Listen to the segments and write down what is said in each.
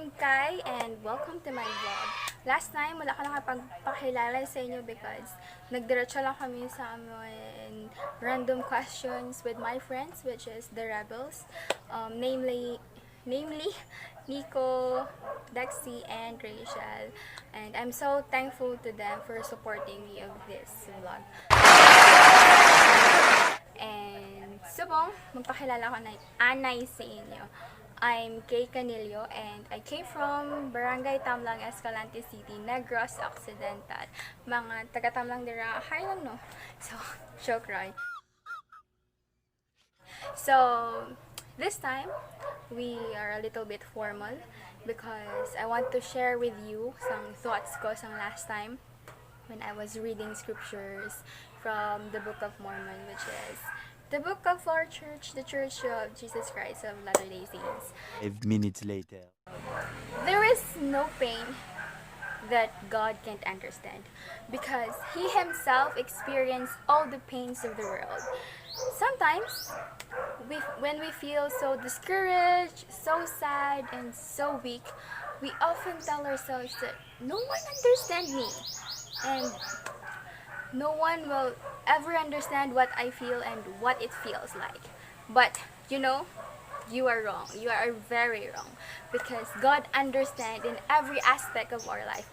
I'm Kai and welcome to my vlog. Last time, wala ka nakapagpakilala sa inyo because nagdiretso lang kami sa amin random questions with my friends, which is the Rebels. Namely, Nico, Dexy, and Rachel. And I'm so thankful to them for supporting me of this vlog. And subong, magpakilala ko na anay sa inyo. I'm Kay Canillo and I came from Barangay Tamlang, Escalante City, Negros Occidental. Mga taga-Tamlang dira, hi lang no? So, joke right? So, this time, we are a little bit formal because I want to share with you some thoughts ko sa last time when I was reading scriptures from the Book of Mormon, which is the book of our church, the Church of Jesus Christ of Latter-day Saints. 5 minutes later. There is no pain that God can't understand because He Himself experienced all the pains of the world. Sometimes, when we feel so discouraged, so sad, and so weak, we often tell ourselves that no one understands me and no one will ever understand what I feel and what it feels like. But, you are wrong. You are very wrong. Because God understands in every aspect of our life.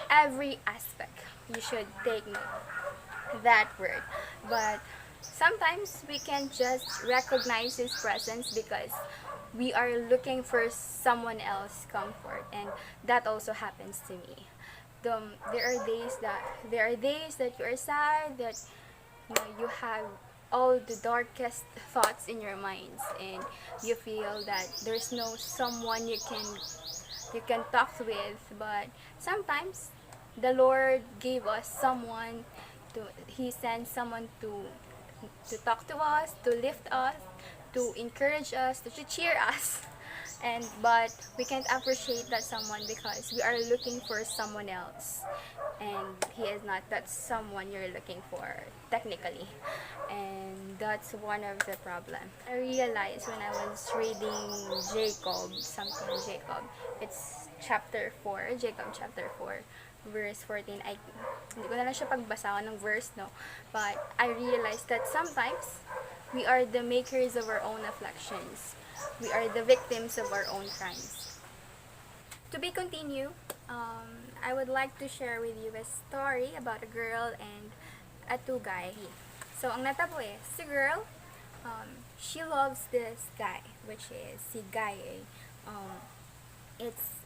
Every aspect. You should take note that word. But sometimes we can just recognize His presence because we are looking for someone else's comfort. And that also happens to me. There are days that you are sad, that you have all the darkest thoughts in your minds, and you feel that there's no someone you can talk with. But sometimes the Lord gave us someone He sent someone to talk to us, to lift us, to encourage us, to cheer us. But we can't appreciate that someone because we are looking for someone else, and he is not that someone you're looking for technically, and that's one of the problem. I realized when I was reading Jacob, it's chapter 4, Jacob chapter 4, verse 14. Hindi ko na lang siya pagbasa ng verse, no, but I realized that sometimes we are the makers of our own afflictions. We are the victims of our own crimes. To be continued, I would like to share with you a story about a girl and a two guy. So, ang natabo si girl, she loves this guy, which is si guy. It's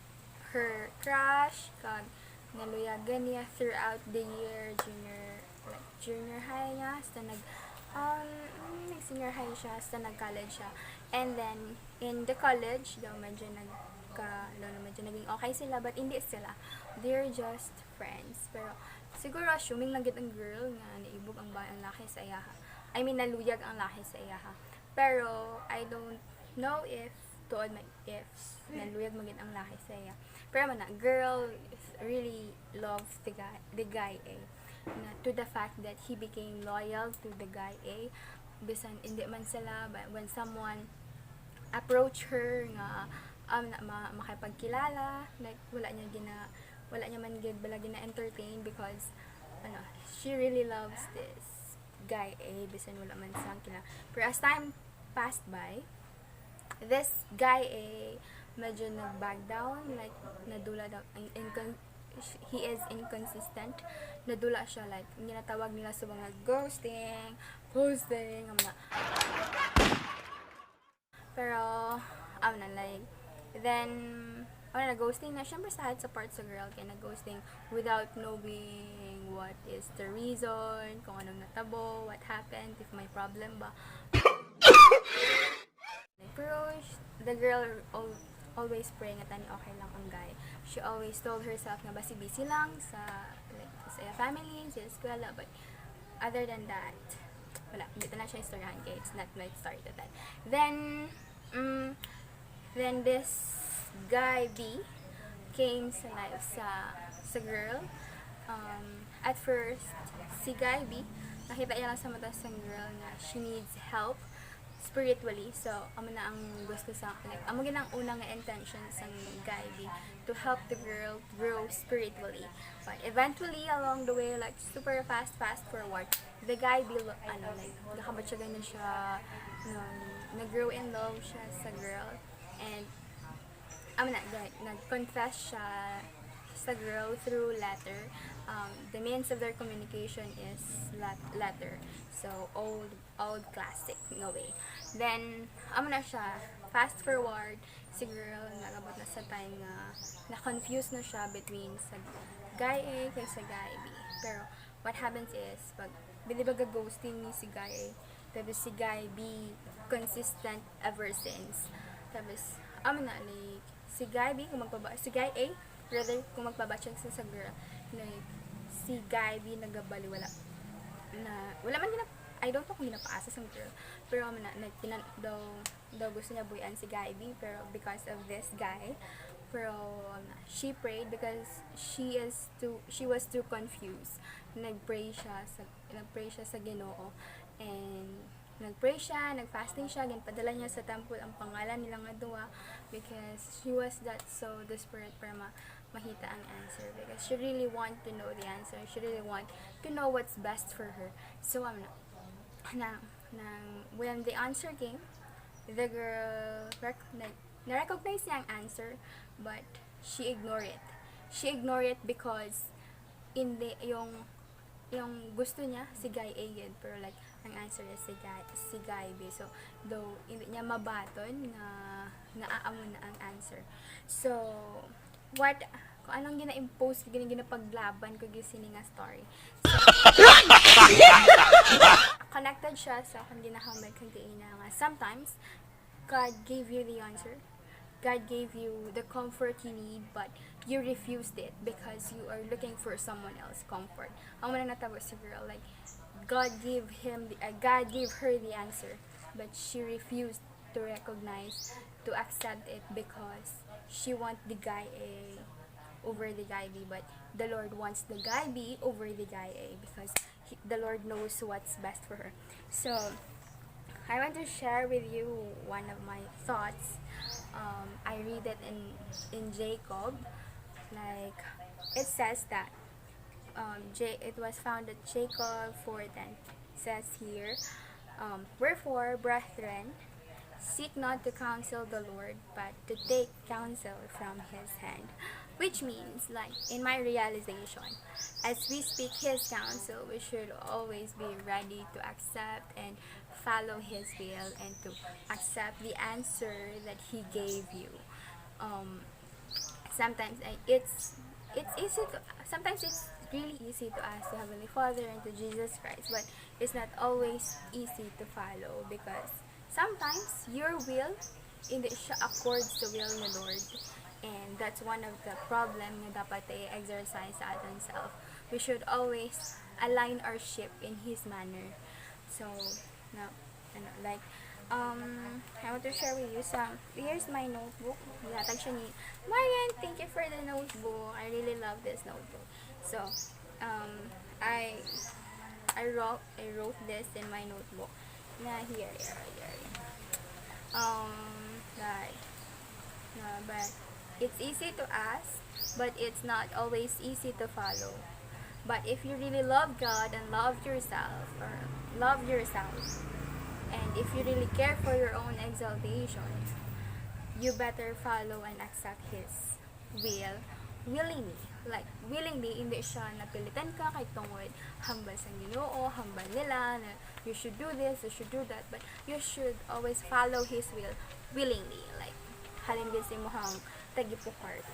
her crush, kag naluyagan niya throughout the year, junior high niya, hasta senior high siya, hasta nag-college siya. And then, in the college, medyo naging okay sila, but hindi sila. They're just friends. Pero, siguro, assuming lang ang girl nga naibog ang laki sa iyaha. I mean, naluyag ang laki sa iyaha. Pero, I don't know if naluyag maging ang laki sa iya. Pero girl really loves the guy A. To the fact that he became loyal to the guy A. Bisan hindi man sila, but when someone approach her nga makipagkilala, like wala niya man gid bala gina-entertain because she really loves this guy A bisan wala man sang kilala. Pero as time passed by, this guy A medyo nag-back down, like nadula daw, he is inconsistent. Nadula siya, like ginatawag nila sa mga ghosting, mga. Pero, then, na-ghosting na. Siyempre, sa part sa girl, kaya na-ghosting without knowing what is the reason, kung anong natabo, what happened, if may problem ba. Pero, the girl always praying at okay lang ang guy. She always told herself na busy lang sa family, sa eskwela, but other than that, wala, dito na siya istoryahan kaya it's not my story to tell. Then this guy B came sa life sa girl. At first, si guy B, nakita niya lang sa mata sa girl na she needs help spiritually. So amo na ang gusto sa like amo ginang unang intention sa guy be to help the girl grow spiritually. But eventually along the way, like super fast forward, the guy be ano like nakabatsagan na siya, nag-grow in love siya sa girl, and nag-confess siya sa girl through letter. The means of their communication is letter. So, old classic, no way. Then, na siya, fast forward, si girl, nagabot na sa time na-confuse na siya between sa guy A kay sa guy B. Pero, what happens is, pag bilibaga ghosting ni si guy A, tapos si guy B, consistent ever since. Tapos, like, si guy B, si guy A, rather, kung magpabatch sa girl, like, si guy B nagabaliwala wala man I don't know kung ginapaasa sa girl, pero daw gusto niya buyan si guy B, pero because of this guy, pero she prayed because she was too confused. Nagpray siya sa Ginoo, and nagpray siya, nagfasting siya, ginpadala niya sa temple ang pangalan nilang duwa, because she was that so desperate para mahita ang answer, because she really want to know the answer, she really want to know what's best for her. So when the answer came, the girl na-recognize niya ang answer, but she ignored it because yung gusto niya si guy A yun, pero like ang answer is si guy B. So though hindi niya mabaton na naaamo na ang answer. So kung anong gina-impose ko, ginapaglaban ko gisini nga story. So, connected siya sa kung ginahamay kang nga sometimes God gave you the answer, God gave you the comfort you need, but you refused it because you are looking for someone else comfort. Ang mga natapos si girl, like God gave her the answer, but she refused to recognize, to accept it, because she want the guy A over the guy B, but the Lord wants the guy B over the guy A, because the Lord knows what's best for her. So I want to share with you one of my thoughts. I read it in Jacob, like it says that it was found that Jacob 4:10 says here, wherefore, brethren, seek not to counsel the Lord, but to take counsel from His hand. Which means, like, in my realization, as we speak His counsel, we should always be ready to accept and follow His will, and to accept the answer that He gave you. Sometimes it's really easy to ask the Heavenly Father and to Jesus Christ, but it's not always easy to follow, because sometimes your will hindi siya accords the will ng Lord, and that's one of the problem na dapat i-exercise sa ating self. We should always align our ship in His manner. So I want to share with you here's my notebook. Yatag siya ni Marian, thank you for the notebook. I really love this notebook. So I wrote this in my notebook na here. But it's easy to ask, but it's not always easy to follow. But if you really love God and love yourself, and if you really care for your own exaltation, you better follow and accept His will willingly. Like, willingly, hindi siya napilitan ka kay tungod hambal sa Ginoo, hambal nila na you should do this, you should do that, but you should always follow His will willingly. Like, halin din si mohang tagipukart.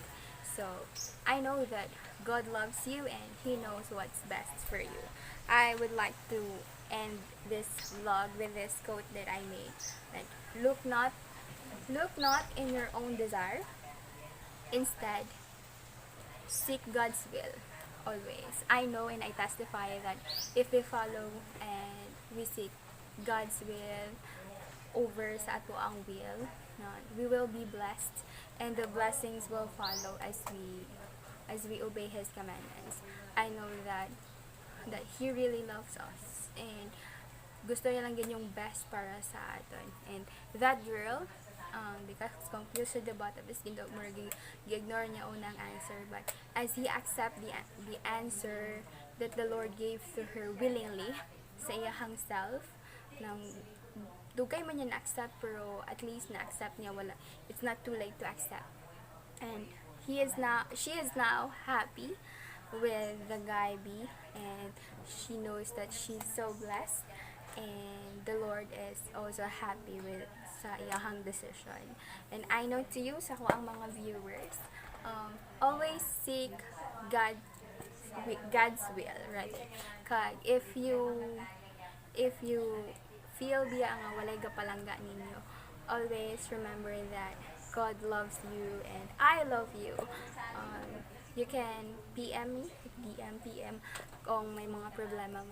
So I know that God loves you and He knows what's best for you. I would like to end this vlog with this quote that I made. Like, look not in your own desire. Instead, seek God's will always. I know and I testify that if we follow and we seek God's will over sa ato ang will, we will be blessed, and the blessings will follow as we obey His commandments. I know that He really loves us, and gusto niya lang din yung best para sa aton. And that girl, because confused sa about of his gindo mo gi-ignore niya unang answer, but as he accept the answer that the Lord gave to her willingly sa iyahang self, nang dugay man niya na-accept, pero at least na-accept niya, wala, it's not too late to accept. And she is now happy with the guy B, and she knows that she's so blessed, and the Lord is also happy with sa iyahang decision. And I know to you, sa ang mga viewers, always seek God, God's will, right? Kag if you feel biya nga walay gapalangga ninyo, always remember that God loves you and I love you. You can PM me, PM kung may mga problema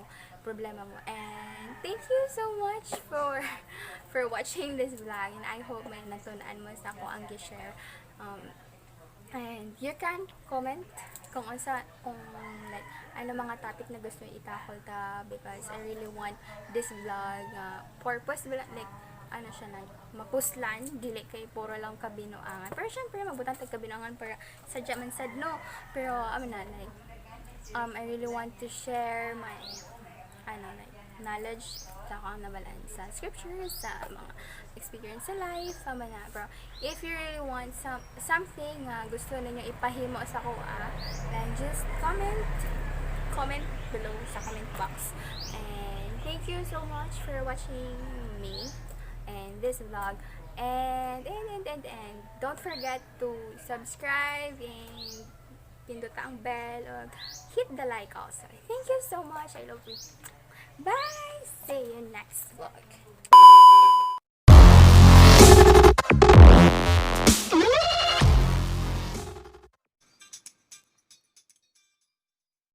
mo. And thank you so much for watching this vlog, and I hope may natunan mo sa ako ang gi-share. And you can comment kung like ano mga topic na gusto niyo i-tackle ta, because I really want this vlog purpose like ano siya na mapuslan, dili kay puro lang kabinoangan, pero syempre mabutan tag kabinoangan para sadya man sad, no, pero na like I really want to share my like knowledge sa akong nabalaan sa scriptures, sa mga experience sa life, na. Pero if you really want something gusto ninyo ipahimo sa kuha, then just comment below sa comment box. And thank you so much for watching me and this vlog, and don't forget to subscribe and pindot ang bell or hit the like also. Thank you so much. I love you. Bye! See you next vlog.